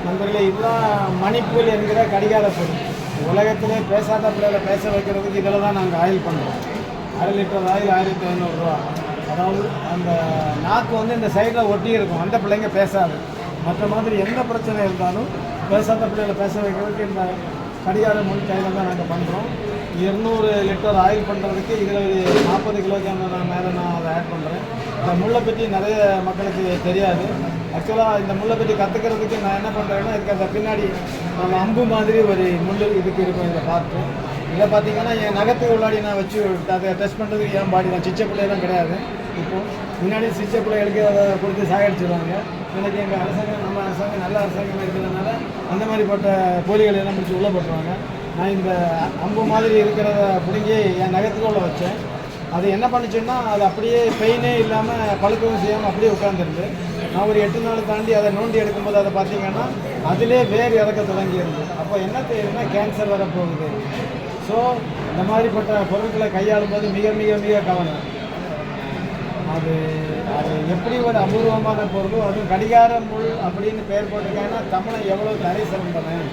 நண்பர்களே, இதுதான் மணிப்பூல் என்கிற கடிகார பொருள். உலகத்திலே பேசாத பிள்ளைகளை பேச வைக்கிறதுக்கு இதில் தான் நாங்கள் ஆயில் பண்ணுறோம். 1/2 லிட்டர் ஆயில் 1500 ரூபா. அதாவது அந்த நாக்கு வந்து இந்த சைடில் ஒட்டி இருக்கும், அந்த பிள்ளைங்க பேசாது. மற்ற மாதிரி எந்த பிரச்சனை இருந்தாலும் பேசாத பிள்ளைகளை பேச வைக்கிறதுக்கு இந்த கடிகார முள் கையில் தான் நாங்கள் பண்ணுறோம். 200 லிட்டர் ஆயில் பண்ணுறதுக்கு இதில் ஒரு 40 கிலோகிராம் மேலே நான் அதை ஆட் பண்ணுறேன். இந்த முள்ளை பற்றி நிறைய மக்களுக்கு தெரியாது. ஆக்சுவலாக இந்த முள்ளை பற்றி கற்றுக்கிறதுக்கு நான் என்ன பண்ணுறேன்னா, இதுக்கு அந்த பின்னாடி நம்ம அம்பு மாதிரி ஒரு முள் இதுக்கு இருக்கும். இதை பார்த்து இதை பார்த்தீங்கன்னா என் நகத்துக்கு உள்ளாடி நான் வச்சு அதை டெஸ்ட் பண்ணுறதுக்கு என் பாடி தான். சிச்சை பிள்ளைலாம் கிடையாது. இப்போது முன்னாடி சிச்சை பிள்ளைகளுக்கு அதை கொடுத்து சாகடிச்சிடுவாங்க. எனக்கு எங்கள் அரசாங்கம், நம்ம அரசாங்கம் நல்ல அரசாங்கம் இருக்கிறதுனால அந்த மாதிரிப்பட்ட போலிகளை எல்லாம் பிடிச்சி உள்ளே போட்டுருவாங்க. நான் இந்த அம்பு மாதிரி இருக்கிறத பிடிங்கி என் நகத்துக்குள்ளே வச்சேன். அது என்ன பண்ணிச்சுன்னா, அது அப்படியே பெயினே இல்லாமல் பழுக்கவும் செய்யாமல் அப்படியே உட்காந்துருந்து நான் ஒரு 8 நாள் தாண்டி அதை நோண்டி எடுக்கும்போது அதை பார்த்தீங்கன்னா அதிலே வேர் இறக்க தொடங்கியிருந்து. அப்போ என்ன தெரியுதுன்னா, கேன்சர் வரப்போகுது. ஸோ இந்த மாதிரிப்பட்ட பொருட்களை கையாளும்போது மிக மிக மிக கவனம். அது அது எப்படி ஒரு அபூர்வமான பொருளும், அதுவும் கடிகார முள் அப்படின்னு பெயர் போட்டிருக்காங்கன்னா தமிழை எவ்வளோ தரை சிறந்தவன்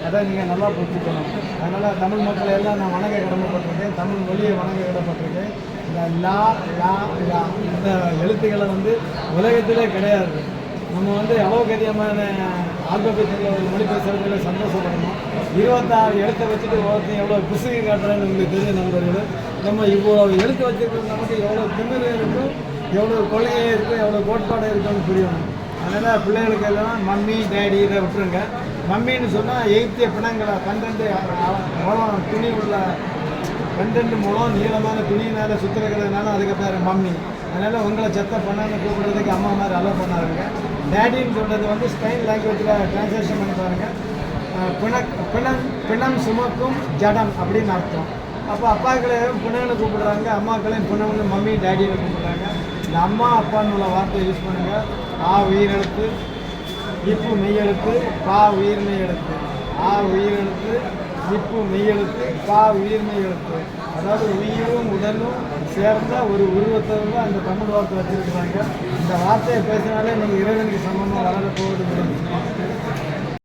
அதை நீங்கள் நல்லா புரிஞ்சுக்கணும். அதனால் தமிழ் மக்களை எல்லாம் நான் வணங்க கடமைப்பட்டிருக்கேன். தமிழ் மொழியை வணங்க கடமைப்பட்டிருக்கேன். இந்த லா லா லா இந்த எழுத்துக்களை வந்து உலகத்திலே கிடையாது. நம்ம வந்து அளவுக்கு அதிகமான ஆல்பபெட்டில் ஒரு மொழி பேசுகிறதுல சந்தோஷப்படணும். 26 எழுத்தை வச்சுட்டு ஒருத்தன் எவ்வளோ புசுகி காட்டுறேன்னு உங்களுக்கு தெரியும் நண்பர்கள். நம்ம இவ்வளோ எழுத்து வச்சுருக்கிறது நமக்கு எவ்வளோ திமிரு இருக்கும், எவ்வளோ கொள்கையே இருக்கும், எவ்வளோ கோட்பாடு இருக்குன்னு புரியணும். அதனால் பிள்ளைகளுக்கு எல்லாம் மம்மி டேடி இதை விட்டுருங்க. மம்மின்னு சொன்னால் எய்த்திய பிணங்களை 12 முழம் துணி உள்ள 12 முழம் நீளமான துணியினால் சுற்றுறதுனால அதுக்கு பேர் மம்மி. அதனால் உங்களை செத்த பண்ணான்னு கூப்பிடுறதுக்கு அம்மா மாதிரி அலோவ் பண்ணாருங்க. டேடின்னு சொல்கிறது வந்து ஸ்பெயின் லாங்குவேஜில் ட்ரான்ஸ்லேஷன் பண்ணி பாருங்கள். பிணம் சுமக்கும் ஜடம் அப்படின்னு அர்த்தம். அப்போ அப்பாக்களையும் பிணன்னு கூப்பிடுறாங்க, அம்மாக்களையும் பிணம்னு மம்மி டேடின்னு கூப்பிடுறாங்க. இந்த அம்மா அப்பான்னு உள்ள வார்த்தையை யூஸ் பண்ணுங்கள். ஆ உயிரெழுத்து, இப்பு மெய்யெழுத்து, பா உயிர்மெய் எழுத்து. ஆ உயிரெழுத்து, இப்பு மெய்யெழுத்து, பா உயிர்மெய் எழுத்து. அதாவது உயிரும் உடலும் சேர்ந்த ஒரு உருவத்தை வந்து அந்த தமிழ் வார்த்தை வச்சுருக்குறாங்க. இந்த வார்த்தையை பேசினாலே நீங்கள் இறைவனுக்கு சமமாக வளர போவது முடியும்.